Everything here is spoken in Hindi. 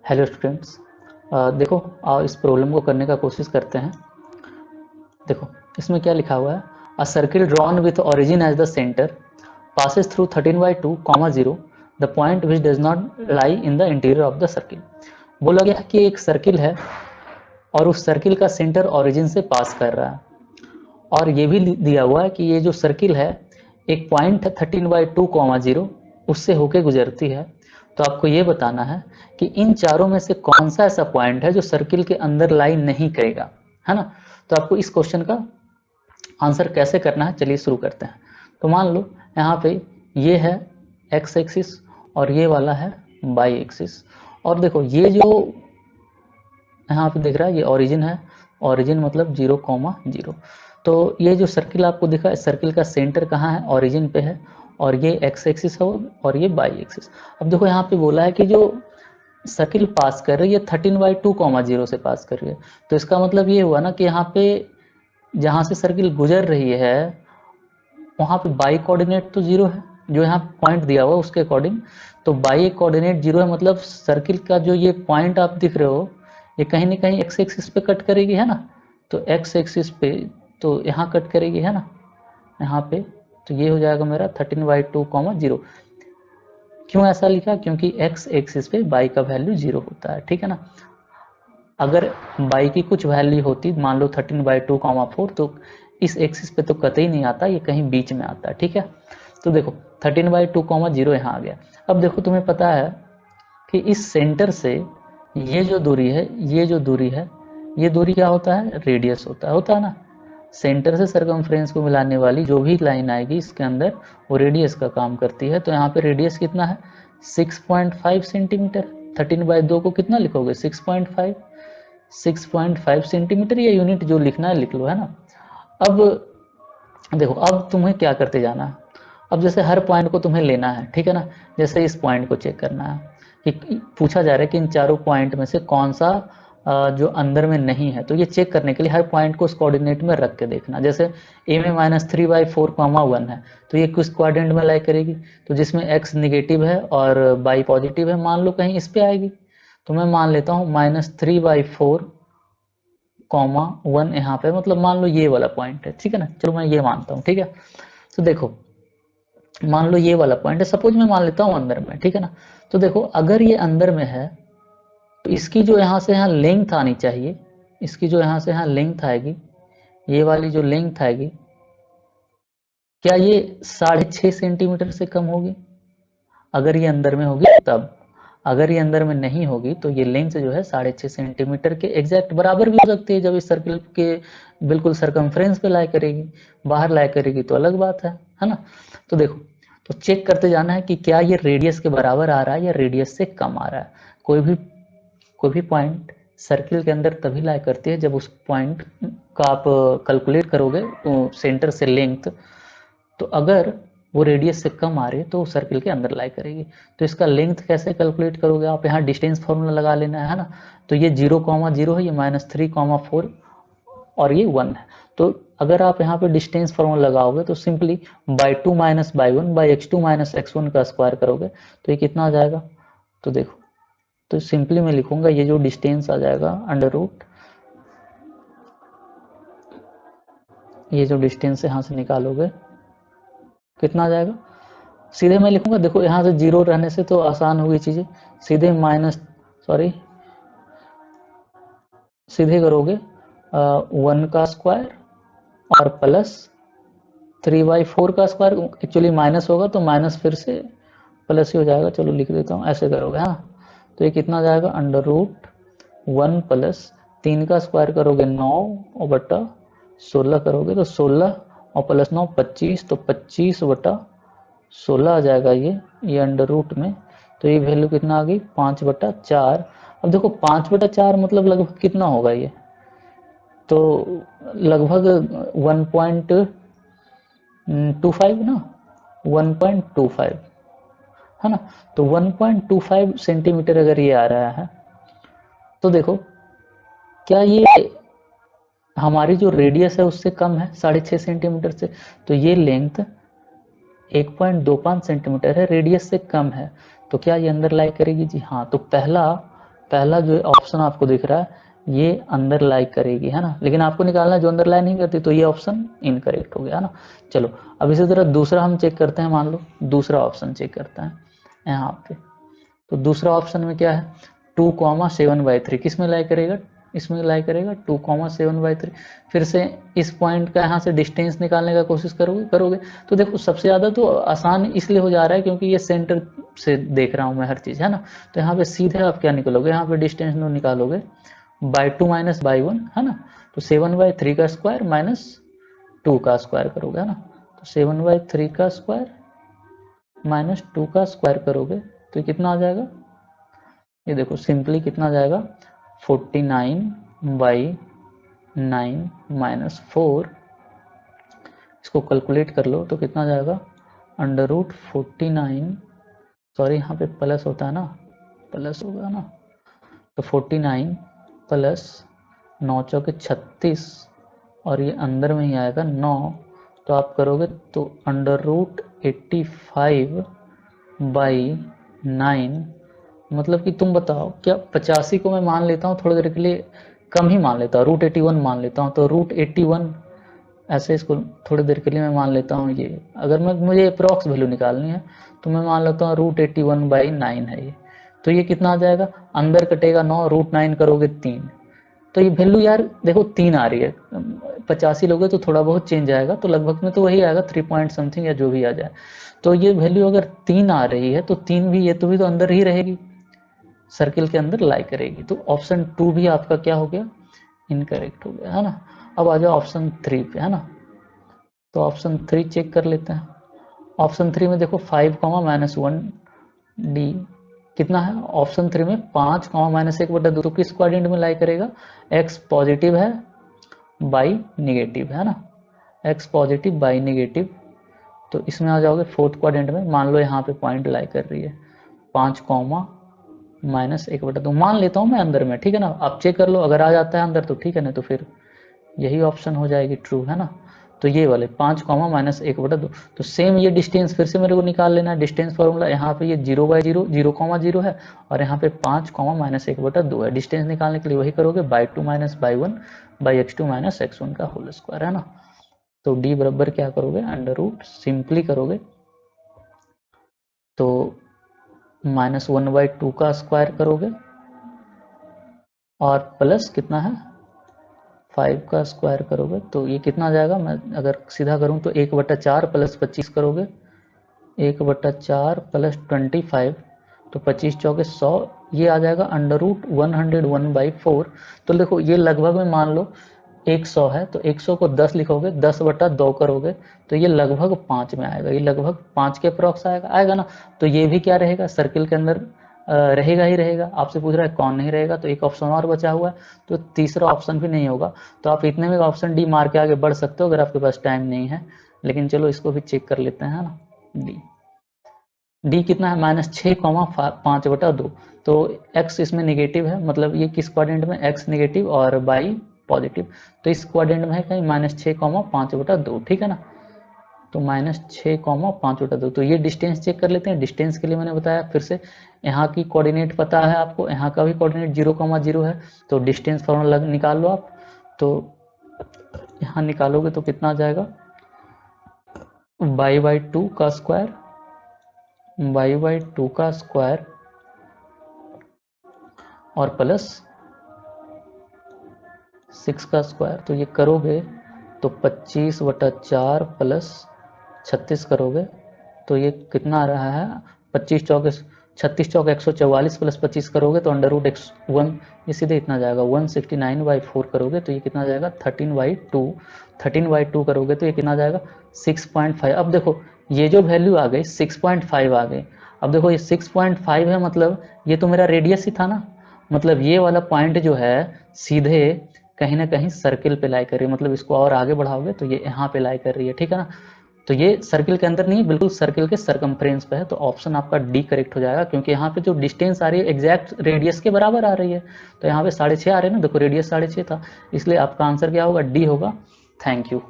Hello students. देखो, आओ इस प्रॉब्लम को करने का कोशिश करते हैं। देखो, इसमें क्या लिखा हुआ है। A circle drawn with origin as the centre passes through 13/2, 0 the point which does not lie in the interior of the circle। बोला गया कि एक सर्किल है और उस सर्किल का सेंटर ओरिजिन से पास कर रहा है, और ये भी दिया हुआ है कि ये जो सर्किल है एक पॉइंट है 13/2, 0 उससे होके गुजरती है। तो आपको ये बताना है कि इन चारों में से कौन सा ऐसा पॉइंट है जो सर्किल के अंदर लाई नहीं करेगा, है ना। तो आपको इस क्वेश्चन का आंसर कैसे करना है, चलिए शुरू करते हैं। तो मान लो यहाँ पे ये है एक्स एक्सिस और ये वाला है वाई एक्सिस, और देखो ये जो यहाँ पे दिख रहा है ये ओरिजिन है। ओरिजिन मतलब 0,0। तो ये जो सर्किल आपको दिखा है, सर्किल का सेंटर कहाँ है, ओरिजिन पे है, और ये एक्स एक्सिस है और ये वाई एक्सिस। अब देखो यहाँ पे बोला है कि जो सर्किल पास कर रही है 13/2, 0 से पास कर रही है। तो इसका मतलब ये हुआ ना कि यहाँ पे जहाँ से सर्किल गुजर रही है वहाँ पे बाई कोऑर्डिनेट तो जीरो है, जो यहाँ पॉइंट दिया हुआ उसके अकॉर्डिंग। तो बाई कोऑर्डिनेट जीरो है, मतलब सर्किल का जो ये पॉइंट आप दिख रहे हो ये कहीं ना कहीं एक्स एक्सिस पे कट करेगी, है ना। तो एक्स एक्सिस पे तो यहाँ कट करेगी, है ना, यहाँ पे। तो ये हो जाएगा मेरा 13/2, 0। क्यों ऐसा लिखा, क्योंकि एक्स एक्सिस पे बाई का वैल्यू जीरो होता है, ठीक है ना। अगर बाई की कुछ वैल्यू होती, मान लो 13/2, 4, तो इस एक्सिस पे तो कतई नहीं आता, ये कहीं बीच में आता है, ठीक है। तो देखो 13/2, 0 यहाँ आ गया। अब देखो तुम्हें पता है कि इस सेंटर से ये जो दूरी है, ये जो दूरी है, ये दूरी क्या होता है, रेडियस होता है ना। सेंटर से सरकमफ्रेंस को मिलाने वाली जो भी लाइन आएगी इसके अंदर वो रेडियस का काम करती है। तो यहाँ पे रेडियस कितना है, 6.5 सेंटीमीटर। 13/2 को कितना लिखोगे, 6.5। 6.5 सेंटीमीटर, या यूनिट जो लिखना है लिख लो, है ना। अब देखो, अब तुम्हें क्या करते जाना है। अब जैसे हर पॉइंट को तुम्हें लेना है, ठीक है ना। जैसे इस पॉइंट को चेक करना है कि पूछा जा रहा है कि इन चारों पॉइंट में से कौन सा जो अंदर में नहीं है। तो ये चेक करने के लिए हर पॉइंट को उस कोऑर्डिनेट में रख के देखना। जैसे ए में -3/4, 1 है, तो ये किस कोऑर्डिनेट में लाई करेगी, तो जिसमें एक्स निगेटिव है और बाई पॉजिटिव है, मान लो कहीं इस पे आएगी। तो मैं मान लेता हूँ -3/4, 1 यहाँ पे, मतलब मान लो ये वाला पॉइंट है, ठीक है ना। चलो मैं ये मानता हूँ, ठीक है। तो देखो, मान लो ये वाला पॉइंट है, सपोज मैं मान लेता हूँ अंदर में, ठीक है ना। तो देखो अगर ये अंदर में है तो इसकी जो यहाँ से यहाँ लेंथ आनी चाहिए, इसकी जो यहाँ से यहाँ लेंथ आएगी, ये वाली जो लेंथ आएगी, क्या ये 6.5 सेंटीमीटर से कम होगी, अगर ये अंदर में होगी तब। अगर ये अंदर में नहीं होगी तो ये लेंथ जो है 6.5 सेंटीमीटर के एग्जैक्ट बराबर भी हो सकती है, जब इस सर्किल के बिल्कुल सरकमफ्रेंस पे लाई करेगी। बाहर लाई करेगी तो अलग बात है ना। तो देखो, तो चेक करते जाना है कि क्या ये रेडियस के बराबर आ रहा है या रेडियस से कम आ रहा है। कोई भी पॉइंट सर्किल के अंदर तभी लाई करती है जब उस पॉइंट का आप कैलकुलेट करोगे सेंटर से लेंथ, तो अगर वो रेडियस से कम आ रही है तो सर्किल के अंदर लाई करेगी। तो इसका लेंथ कैसे कैलकुलेट करोगे आप, यहाँ डिस्टेंस फॉर्मूला लगा लेना है ना। तो ये 0,0 है, ये -3,4 और ये 1 है। तो अगर आप यहाँ पे डिस्टेंस फॉर्मूला लगाओगे तो simply by 2 minus by 1 by x2 minus x1 का स्क्वायर करोगे तो ये कितना आ जाएगा। तो देखो, तो सिंपली मैं लिखूंगा ये जो डिस्टेंस आ जाएगा अंडर रूट, ये जो डिस्टेंस यहाँ से निकालोगे कितना आ जाएगा। सीधे मैं लिखूंगा, देखो यहाँ से जीरो रहने से तो आसान होगी चीजें। सीधे सीधे करोगे 1 का स्क्वायर और प्लस 3/4 का स्क्वायर, एक्चुअली माइनस होगा तो माइनस फिर से प्लस ही हो जाएगा, चलो लिख देता हूँ, ऐसे करोगे, हाँ। तो ये कितना जाएगा, अंडर रूट 1 प्लस 3 का स्क्वायर करोगे 9 और बटा 16 करोगे तो 16 और प्लस 9 25, तो 25/16 आ जाएगा ये अंडर रूट में। तो ये वैल्यू कितना आ गई, 5/4। अब देखो 5/4 मतलब लगभग कितना होगा ये, तो लगभग 1.25 ना, 1.25 है ना। तो 1.25 सेंटीमीटर अगर ये आ रहा है तो देखो क्या ये हमारी जो रेडियस है उससे कम है 6.5 सेंटीमीटर से। तो ये लेंथ 1.25 सेंटीमीटर है, रेडियस से कम है। तो क्या ये अंदर लाई करेगी, जी हाँ। तो पहला पहला जो ऑप्शन आपको दिख रहा है ये अंदर लाई करेगी, है ना, लेकिन आपको निकालना है जो अंदर लाई नहीं करती, तो ये ऑप्शन इनकरेक्ट हो गया, है ना। चलो अब इसी तरह दूसरा हम चेक करते हैं, मान लो दूसरा ऑप्शन चेक करते हैं यहाँ पे। तो दूसरा ऑप्शन में क्या है, 2,7/3 किस में लाई करेगा, इसमें लाई करेगा 2,7/3। फिर से इस पॉइंट का यहाँ से डिस्टेंस निकालने का कोशिश करोगे। तो देखो सबसे ज़्यादा तो आसान इसलिए हो जा रहा है क्योंकि ये सेंटर से देख रहा हूँ मैं हर चीज़, है ना। तो यहाँ पे सीधे आप क्या निकालोगे, यहाँ पे डिस्टेंस निकालोगे बाई 2 माइनस बाई 1, है ना। तो 7/3 का स्क्वायर माइनस 2 का स्क्वायर करोगे, है ना। तो 7/3 का स्क्वायर माइनस 2 का स्क्वायर करोगे तो कितना आ जाएगा, ये देखो सिंपली कितना आ जाएगा, 49/9 माइनस 4। इसको कैलकुलेट कर लो तो कितना जाएगा, √49, सॉरी यहाँ पे प्लस होता है ना, प्लस होगा ना, तो 49 प्लस 9 चौके 36 और ये अंदर में ही आएगा 9, तो आप करोगे तो √85/9, मतलब कि तुम बताओ क्या 85 को मैं मान लेता हूँ थोड़ी देर के लिए, कम ही मान लेता हूँ, √81 मान लेता हूँ, तो √81 ऐसे इसको थोड़ी देर के लिए मैं मान लेता हूँ ये, अगर मुझे अप्रॉक्स वैल्यू निकालनी है तो मैं मान लेता हूँ √81/9 है ये। तो ये कितना आ जाएगा, अंदर कटेगा 9, √9 करोगे 3, तो ये वैल्यू यार देखो 3 आ रही है, 85 लोगे तो थोड़ा बहुत चेंज आएगा, तो लगभग में तो वही आएगा 3 पॉइंट समथिंग या जो भी आ जाए। तो ये वैल्यू अगर 3 आ रही है तो 3 भी, ये तो भी तो अंदर ही रहेगी, सर्किल के अंदर लाई करेगी। तो ऑप्शन 2 भी आपका क्या हो गया, इनकरेक्ट हो गया, है ना। अब आ जाओ ऑप्शन 3 पे, है ना। तो ऑप्शन 3 चेक कर लेते हैं। ऑप्शन 3 में देखो 5, -1 डी कितना है, ऑप्शन 3 में 5, -1/2, तो किस क्वाड्रेंट में लाई करेगा, एक्स पॉजिटिव है बाई निगेटिव, है ना, एक्स पॉजिटिव बाई निगेटिव। तो इसमें आ जाओगे फोर्थ क्वाड्रेंट में, मान लो यहाँ पे पॉइंट लाई कर रही है 5, -1/2 मान लेता हूँ मैं अंदर में, ठीक है ना। आप चेक कर लो, अगर आ जाता है अंदर तो ठीक है, नहीं तो फिर यही ऑप्शन हो जाएगी ट्रू, है ना। तो ये वाले 5, -1/2, तो सेम ये डिस्टेंस फिर से मेरे को निकाल लेना है, डिस्टेंस फार्मूला यहाँ पे ये 0/0, 0,0 है, और यहाँ पे 5, -1/2 है। डिस्टेंस निकालने के लिए वही करोगे, by 2 minus by 1 by x2 minus x1 का होल स्क्वायर, है ना। तो d बराबर क्या करोगे, अंडर रूट सिंपली करोगे तो -1/2 का स्क्वायर करोगे और प्लस कितना है 5 का स्क्वायर करोगे, तो ये कितना आ जाएगा, मैं अगर सीधा करूं तो 1/4 प्लस 25 करोगे, 1/4 प्लस 25, तो 25 चौके 100, ये आ जाएगा √101/4। तो देखो ये लगभग में मान लो 100 है, तो 100 को 10 लिखोगे, 10/2 करोगे, तो ये लगभग 5 में आएगा, ये लगभग 5 के अप्रॉक्स आएगा ना। तो ये भी क्या रहेगा, सर्किल के अंदर रहेगा ही रहेगा। आपसे पूछ रहा है कौन नहीं रहेगा, तो एक ऑप्शन और बचा हुआ है, तो तीसरा ऑप्शन भी नहीं होगा। तो आप इतने में ऑप्शन डी मार के आगे बढ़ सकते हो अगर आपके पास टाइम नहीं है, लेकिन चलो इसको भी चेक कर लेते हैं ना। डी कितना है, -6,5/2, तो x इसमें नेगेटिव है, मतलब ये किस क्वाड्रेंट में, x नेगेटिव और बाई पॉजिटिव, तो इस क्वाड्रेंट में है कहीं -6,5/2, ठीक है ना। तो -6,5/2, तो ये डिस्टेंस चेक कर लेते हैं। डिस्टेंस के लिए मैंने बताया फिर से, यहाँ की कोऑर्डिनेट पता है आपको, यहाँ का भी कोऑर्डिनेट 0,0 है, तो डिस्टेंस फॉर्मूला निकाल लो आप। तो यहाँ निकालोगे तो कितना आ जाएगा, y/2 का स्क्वायर, y/2 का स्क्वायर और प्लस 6 का स्क्वायर, तो ये करोगे तो 25/4 प्लस 36 करोगे, तो ये कितना आ रहा है, 36 चौके 144 प्लस 25 करोगे तो √1, ये सीधे इतना जाएगा, 169/4 करोगे तो ये कितना जाएगा, 13/2, 13/2 करोगे तो ये कितना जाएगा, 6.5। अब देखो ये जो वैल्यू आ गई 6.5 आ गई। अब देखो ये 6.5 है, मतलब ये तो मेरा रेडियस ही था ना, मतलब ये वाला पॉइंट जो है सीधे कहीं ना कहीं सर्किल पे लाई कर रही है, मतलब इसको और आगे बढ़ाओगे तो ये यहाँ पे लाई कर रही है, ठीक है ना। तो ये सर्किल के अंदर नहीं है, बिल्कुल सर्किल के सरकमफ्रेंस पे है, तो ऑप्शन आपका डी करेक्ट हो जाएगा, क्योंकि यहाँ पे जो डिस्टेंस आ रही है एग्जैक्ट रेडियस के बराबर आ रही है। तो यहाँ पे 6.5 आ रहे हैं ना, देखो रेडियस 6.5 था, इसलिए आपका आंसर क्या होगा, डी होगा। Thank you.